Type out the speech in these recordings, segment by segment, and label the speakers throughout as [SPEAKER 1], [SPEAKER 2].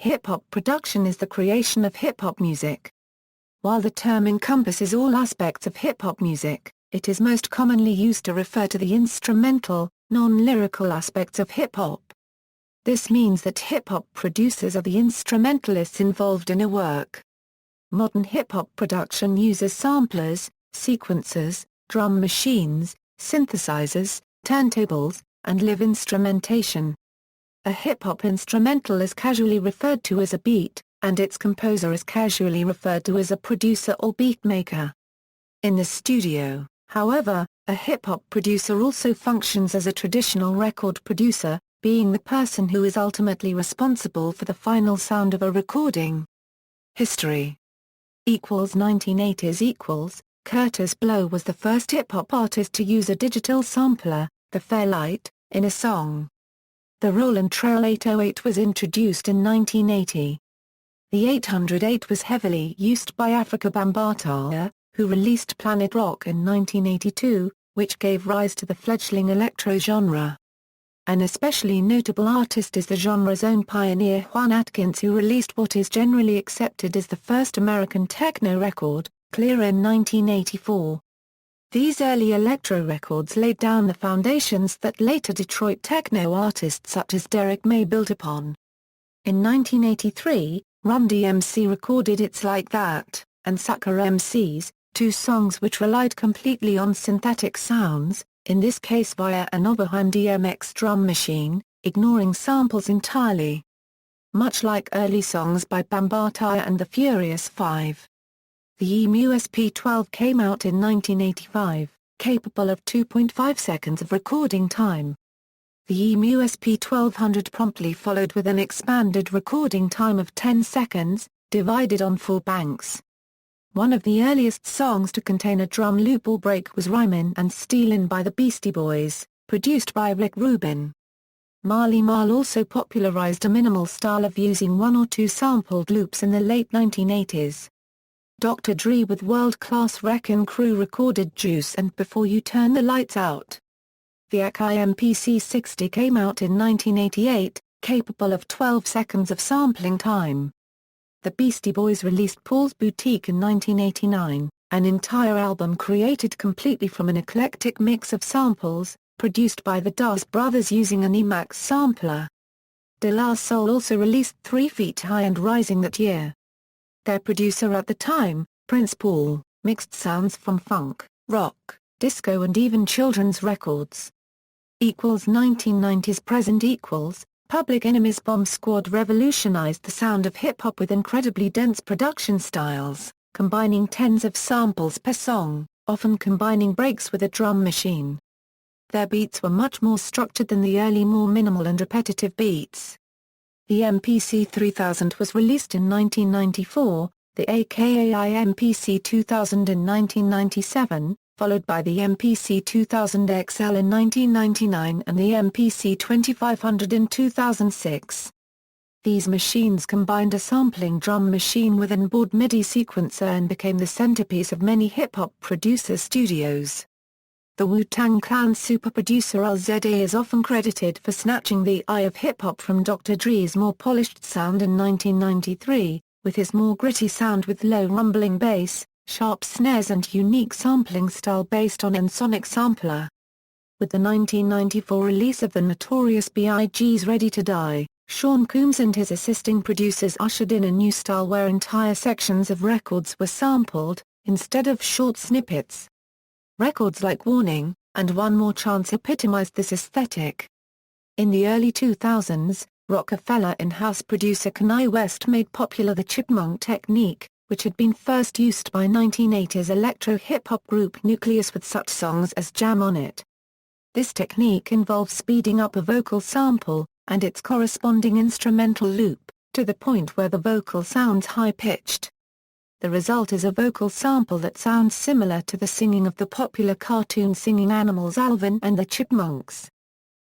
[SPEAKER 1] Hip-hop production is the creation of hip-hop music. While the term encompasses all aspects of hip-hop music, it is most commonly used to refer to the instrumental, non-lyrical aspects of hip-hop. This means that hip-hop producers are the instrumentalists involved in a work. Modern hip-hop production uses samplers, sequencers, drum machines, synthesizers, turntables, and live instrumentation. A hip-hop instrumental is casually referred to as a beat, and its composer is casually referred to as a producer or beatmaker. In the studio, however, a hip-hop producer also functions as a traditional record producer, being the person who is ultimately responsible for the final sound of a recording. History 1980s Curtis Blow was the first hip-hop artist to use a digital sampler, the Fairlight, in a song. The Roland Trail 808 was introduced in 1980. The 808 was heavily used by Afrika Bambaataa, who released Planet Rock in 1982, which gave rise to the fledgling electro genre. An especially notable artist is the genre's own pioneer Juan Atkins, who released what is generally accepted as the first American techno record, Clear, in 1984. These early electro records laid down the foundations that later Detroit techno artists such as Derek May built upon. In 1983, Run DMC recorded It's Like That, and Sucker MCs, two songs which relied completely on synthetic sounds, in this case via an Oberheim DMX drum machine, ignoring samples entirely. Much like early songs by Bambaataa and the Furious Five. The EMU SP12 came out in 1985, capable of 2.5 seconds of recording time. The EMU SP1200 promptly followed with an expanded recording time of 10 seconds, divided on 4 banks. One of the earliest songs to contain a drum loop or break was Rhymin' and Stealin' by the Beastie Boys, produced by Rick Rubin. Marley Marl also popularized a minimal style of using 1 or 2 sampled loops in the late 1980s. Dr. Dre with world-class Wreckin' Crew recorded Juice and Before You Turn the Lights Out. The Akai MPC-60 came out in 1988, capable of 12 seconds of sampling time. The Beastie Boys released Paul's Boutique in 1989, an entire album created completely from an eclectic mix of samples, produced by the Das Brothers using an Emax sampler. De La Soul also released 3 Feet High and Rising that year. Their producer at the time, Prince Paul, mixed sounds from funk, rock, disco and even children's records. 1990s present Public Enemy's Bomb Squad revolutionized the sound of hip-hop with incredibly dense production styles, combining tens of samples per song, often combining breaks with a drum machine. Their beats were much more structured than the early more minimal and repetitive beats. The MPC 3000 was released in 1994, the AKAI MPC 2000 in 1997, followed by the MPC 2000 XL in 1999 and the MPC 2500 in 2006. These machines combined a sampling drum machine with an onboard MIDI sequencer and became the centerpiece of many hip-hop producer studios. The Wu-Tang Clan's super producer LZA is often credited for snatching the eye of hip-hop from Dr. Dre's more polished sound in 1993, with his more gritty sound with low rumbling bass, sharp snares and unique sampling style based on an sonic sampler. With the 1994 release of the Notorious B.I.G.'s Ready to Die, Sean Combs and his assisting producers ushered in a new style where entire sections of records were sampled, instead of short snippets. Records like Warning, and One More Chance epitomized this aesthetic. In the early 2000s, Rockefeller in-house producer Kanye West made popular the chipmunk technique, which had been first used by 1980s electro-hip-hop group Nucleus with such songs as Jam on It. This technique involves speeding up a vocal sample, and its corresponding instrumental loop, to the point where the vocal sounds high-pitched. The result is a vocal sample that sounds similar to the singing of the popular cartoon singing animals Alvin and the Chipmunks.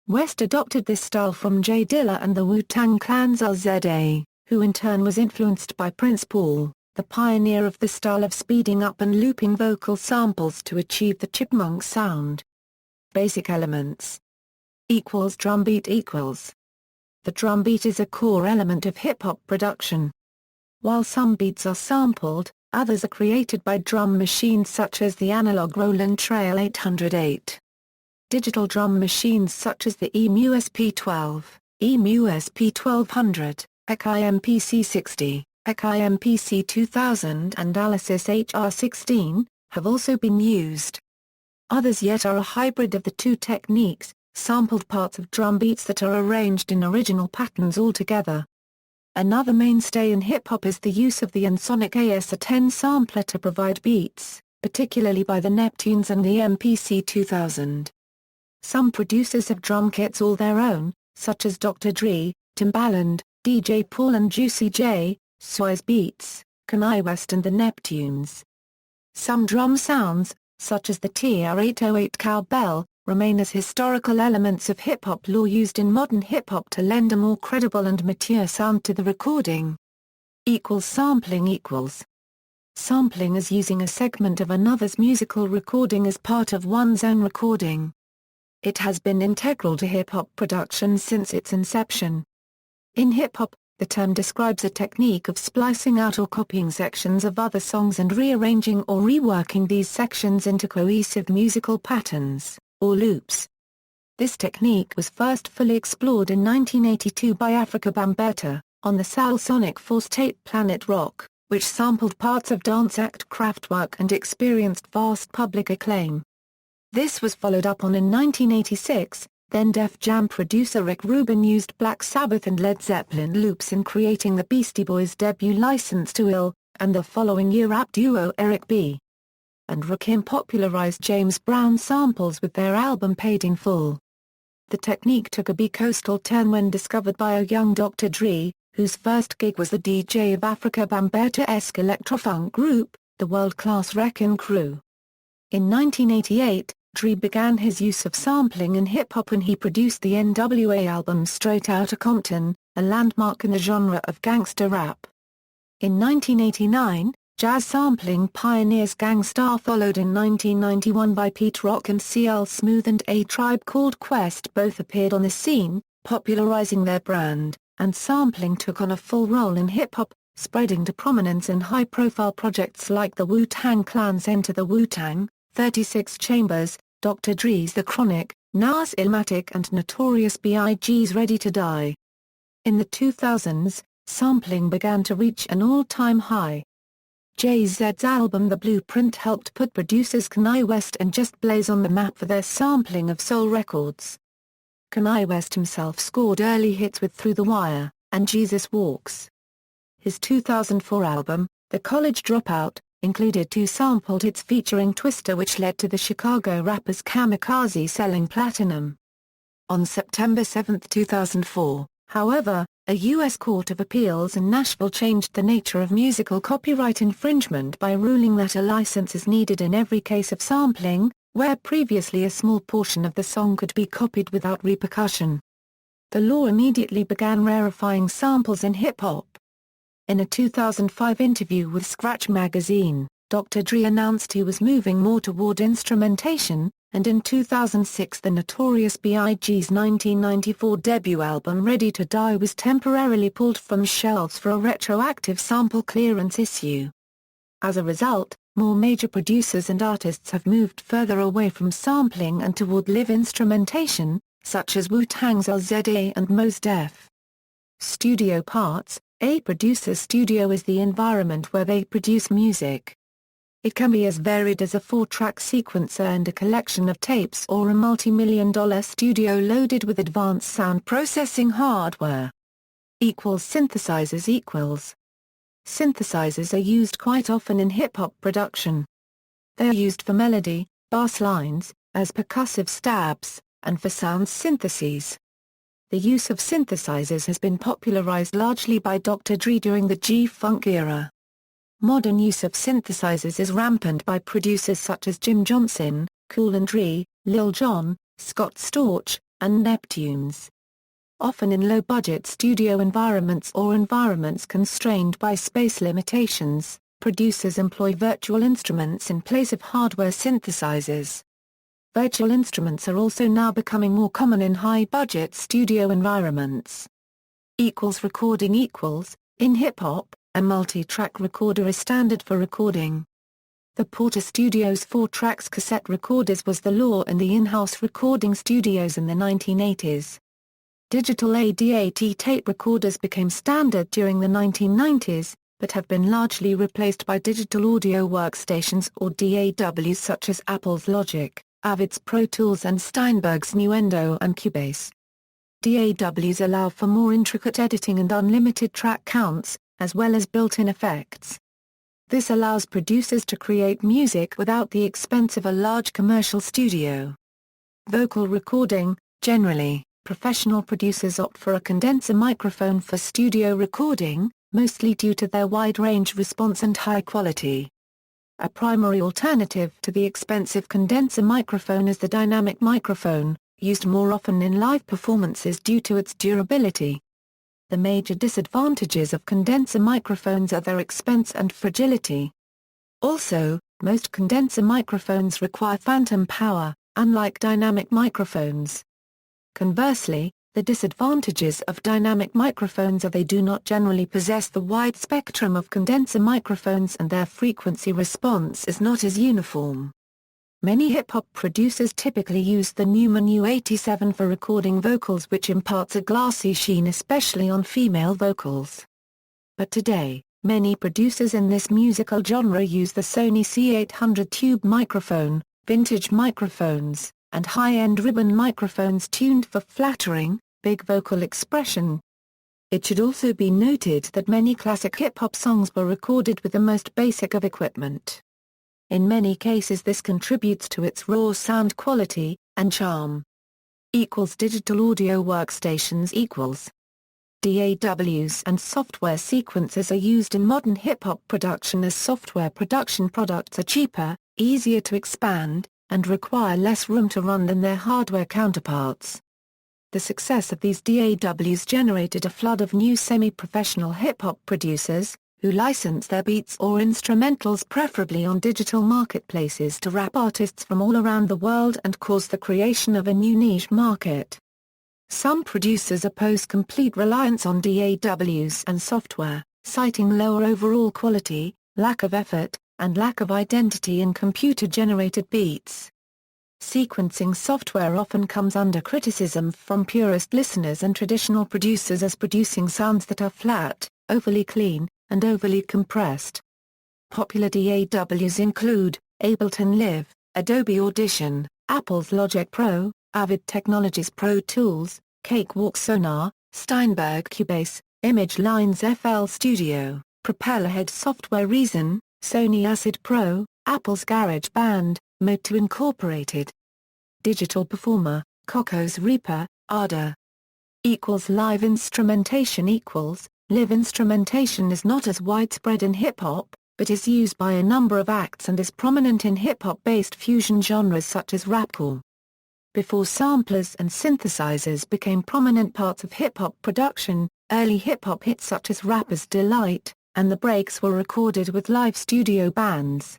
[SPEAKER 1] West adopted this style from Jay Dilla and the Wu-Tang Clan's LZA, who in turn was influenced by Prince Paul, the pioneer of the style of speeding up and looping vocal samples to achieve the chipmunk sound. Basic elements. Drumbeat equals the drum beat is a core element of hip-hop production. While some beats are sampled, others are created by drum machines such as the analog Roland Trail 808. Digital drum machines such as the EMU SP12, EMU SP1200, ECI MPC60, ECI MPC2000 and Alesis HR16, have also been used. Others yet are a hybrid of the two techniques, sampled parts of drum beats that are arranged in original patterns altogether. Another mainstay in hip-hop is the use of the Ensoniq AS-A10 sampler to provide beats, particularly by the Neptunes and the MPC2000. Some producers have drum kits all their own, such as Dr. Dre, Timbaland, DJ Paul and Juicy J, Swizz Beatz, Kanye West and the Neptunes. Some drum sounds, such as the TR-808 cowbell, remain as historical elements of hip-hop lore used in modern hip-hop to lend a more credible and mature sound to the recording. Sampling equals. Sampling is using a segment of another's musical recording as part of one's own recording. It has been integral to hip-hop production since its inception. In hip-hop, the term describes a technique of splicing out or copying sections of other songs and rearranging or reworking these sections into cohesive musical patterns, or loops. This technique was first fully explored in 1982 by Afrika Bambaataa, on the Soul Sonic Force tape Planet Rock, which sampled parts of dance act Kraftwerk and experienced vast public acclaim. This was followed up on in 1986, then Def Jam producer Rick Rubin used Black Sabbath and Led Zeppelin loops in creating the Beastie Boys' debut License to Ill, and the following year rap duo Eric B. and Rakim popularized James Brown samples with their album Paid in Full. The technique took a bi-coastal turn when discovered by a young Dr. Dre, whose first gig was the DJ of Afrika Bambaataa-esque electrofunk group, the world-class Wreckin' Crew. In 1988, Dre began his use of sampling in hip-hop when he produced the NWA album Straight Outta Compton, a landmark in the genre of gangster rap. In 1989, jazz sampling pioneers Gang Starr followed in 1991 by Pete Rock and CL Smooth and A Tribe Called Quest both appeared on the scene, popularizing their brand, and sampling took on a full role in hip-hop, spreading to prominence in high-profile projects like the Wu-Tang Clan's Enter the Wu-Tang, 36 Chambers, Dr. Dre's The Chronic, Nas Illmatic and Notorious B.I.G.'s Ready to Die. In the 2000s, sampling began to reach an all-time high. Jay-Z's album The Blueprint helped put producers Kanye West and Just Blaze on the map for their sampling of soul records. Kanye West himself scored early hits with Through the Wire, and Jesus Walks. His 2004 album, The College Dropout, included two sampled hits featuring Twista which led to the Chicago rappers Kamikaze selling platinum. On September 7, 2004, however, a U.S. Court of Appeals in Nashville changed the nature of musical copyright infringement by ruling that a license is needed in every case of sampling, where previously a small portion of the song could be copied without repercussion. The law immediately began rarefying samples in hip-hop. In a 2005 interview with Scratch magazine, Dr. Dre announced he was moving more toward instrumentation, and in 2006 the Notorious B.I.G.'s 1994 debut album Ready to Die was temporarily pulled from shelves for a retroactive sample clearance issue. As a result, more major producers and artists have moved further away from sampling and toward live instrumentation, such as Wu-Tang's LZA and Mos Def. Studio parts. A producer's studio is the environment where they produce music. It can be as varied as a 4-track sequencer and a collection of tapes or a multi-million-dollar studio loaded with advanced sound processing hardware. Synthesizers. Synthesizers are used quite often in hip-hop production. They are used for melody, bass lines, as percussive stabs, and for sound syntheses. The use of synthesizers has been popularized largely by Dr. Dre during the G-Funk era. Modern use of synthesizers is rampant by producers such as Jim Johnson, Kool and Dre, Lil Jon, Scott Storch, and Neptunes. Often in low-budget studio environments or environments constrained by space limitations, producers employ virtual instruments in place of hardware synthesizers. Virtual instruments are also now becoming more common in high-budget studio environments. Recording equals. In hip-hop, a multi-track recorder is standard for recording. The Porter Studios 4-tracks cassette recorders was the law in the in-house recording studios in the 1980s. Digital ADAT tape recorders became standard during the 1990s, but have been largely replaced by digital audio workstations or DAWs such as Apple's Logic, Avid's Pro Tools and Steinberg's Nuendo and Cubase. DAWs allow for more intricate editing and unlimited track counts, as well as built-in effects. This allows producers to create music without the expense of a large commercial studio. Vocal recording. Generally, professional producers opt for a condenser microphone for studio recording, mostly due to their wide range response and high quality. A primary alternative to the expensive condenser microphone is the dynamic microphone, used more often in live performances due to its durability. The major disadvantages of condenser microphones are their expense and fragility. Also, most condenser microphones require phantom power, unlike dynamic microphones. Conversely, the disadvantages of dynamic microphones are they do not generally possess the wide spectrum of condenser microphones and their frequency response is not as uniform. Many hip-hop producers typically use the Neumann U87 for recording vocals, which imparts a glassy sheen especially on female vocals. But today, many producers in this musical genre use the Sony C800 tube microphone, vintage microphones, and high-end ribbon microphones tuned for flattering, big vocal expression. It should also be noted that many classic hip-hop songs were recorded with the most basic of equipment. In many cases this contributes to its raw sound quality and charm. Digital audio workstations DAWs and software sequencers are used in modern hip-hop production as software production products are cheaper, easier to expand, and require less room to run than their hardware counterparts. The success of these DAWs generated a flood of new semi-professional hip-hop producers, who license their beats or instrumentals preferably on digital marketplaces to rap artists from all around the world and cause the creation of a new niche market. Some producers oppose complete reliance on DAWs and software, citing lower overall quality, lack of effort, and lack of identity in computer-generated beats. Sequencing software often comes under criticism from purist listeners and traditional producers as producing sounds that are flat, overly clean, and overly compressed. Popular DAWs include Ableton Live, Adobe Audition, Apple's Logic Pro, Avid Technologies Pro Tools, Cakewalk Sonar, Steinberg Cubase, Image Lines FL Studio, Propellerhead Software Reason, Sony Acid Pro, Apple's GarageBand, Motu Incorporated. Digital Performer, Coco's Reaper, ADA. Live instrumentation Live instrumentation is not as widespread in hip-hop, but is used by a number of acts and is prominent in hip-hop-based fusion genres such as rapcore. Before samplers and synthesizers became prominent parts of hip-hop production, early hip-hop hits such as Rapper's Delight and The Breaks were recorded with live studio bands.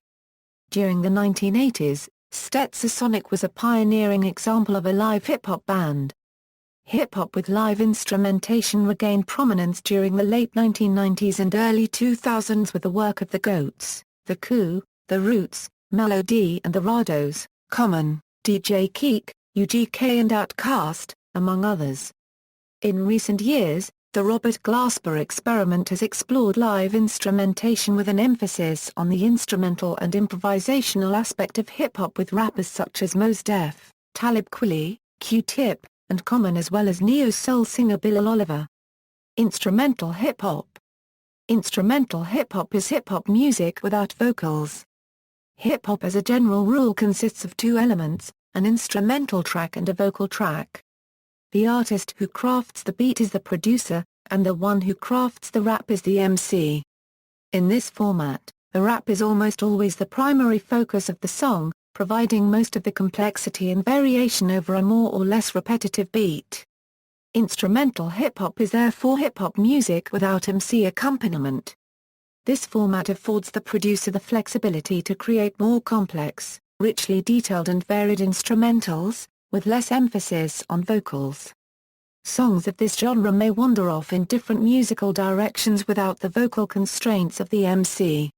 [SPEAKER 1] During the 1980s, Stetsasonic was a pioneering example of a live hip-hop band. Hip-hop with live instrumentation regained prominence during the late 1990s and early 2000s with the work of the Goats, The Coup, The Roots, Mellow D and The Rados, Common, DJ Keek, UGK and Outkast, among others. In recent years, the Robert Glasper experiment has explored live instrumentation with an emphasis on the instrumental and improvisational aspect of hip-hop with rappers such as Mos Def, Talib Kweli, Q-Tip, and Common as well as neo-soul singer Bilal Oliver. Instrumental hip-hop. Instrumental hip-hop is hip-hop music without vocals. Hip-hop as a general rule consists of two elements, an instrumental track and a vocal track. The artist who crafts the beat is the producer, and the one who crafts the rap is the MC. In this format, the rap is almost always the primary focus of the song, providing most of the complexity and variation over a more or less repetitive beat. Instrumental hip-hop is therefore hip-hop music without MC accompaniment. This format affords the producer the flexibility to create more complex, richly detailed and varied instrumentals, with less emphasis on vocals. Songs of this genre may wander off in different musical directions without the vocal constraints of the MC.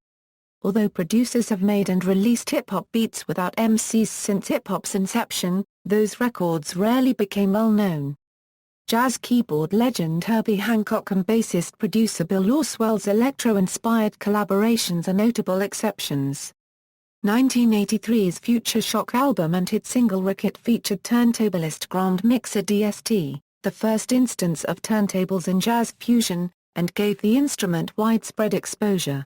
[SPEAKER 1] Although producers have made and released hip-hop beats without MCs since hip-hop's inception, those records rarely became well-known. Jazz keyboard legend Herbie Hancock and bassist-producer Bill Laswell's electro-inspired collaborations are notable exceptions. 1983's Future Shock album and hit single Ricket featured turntablist Grand Mixer DST, the first instance of turntables in jazz fusion, and gave the instrument widespread exposure.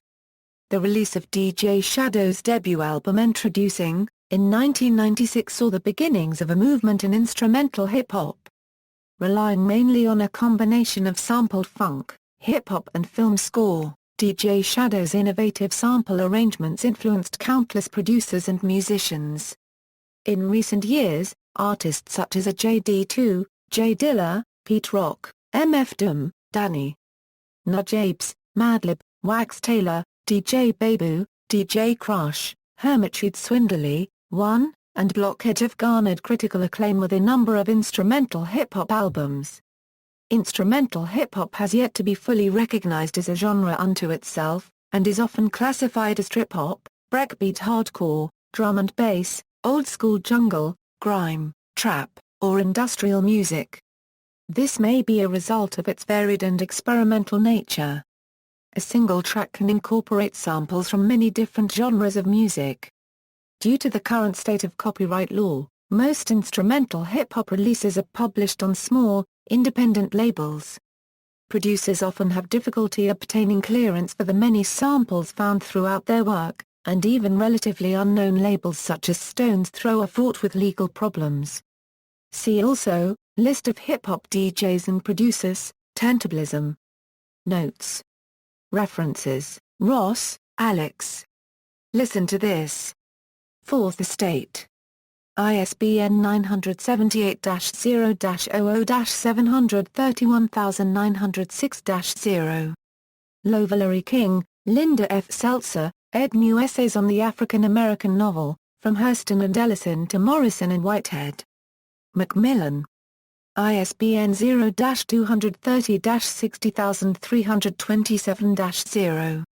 [SPEAKER 1] The release of DJ Shadow's debut album Introducing, in 1996 saw the beginnings of a movement in instrumental hip-hop. Relying mainly on a combination of sampled funk, hip-hop and film score, DJ Shadow's innovative sample arrangements influenced countless producers and musicians. In recent years, artists such as JD2, J Dilla, Pete Rock, MF Doom, Danny Nujabes, Madlib, Wax Taylor, DJ Babu, DJ Crush, Hermitude Swindley, One, and Blockhead have garnered critical acclaim with a number of instrumental hip-hop albums. Instrumental hip-hop has yet to be fully recognized as a genre unto itself, and is often classified as trip-hop, breakbeat hardcore, drum and bass, old-school jungle, grime, trap, or industrial music. This may be a result of its varied and experimental nature. A single track can incorporate samples from many different genres of music. Due to the current state of copyright law, most instrumental hip-hop releases are published on small, independent labels. Producers often have difficulty obtaining clearance for the many samples found throughout their work, and even relatively unknown labels such as Stone's Throw are fraught with legal problems. See also, List of hip-hop DJs and producers, Turntablism. Notes. References, Ross, Alex. Listen to this. Fourth Estate. ISBN 978-00-731,906-0. Lovelary King, Linda F. Seltzer, ed. New Essays on the African American Novel, From Hurston and Ellison to Morrison and Whitehead. Macmillan. ISBN 0-230-60327-0.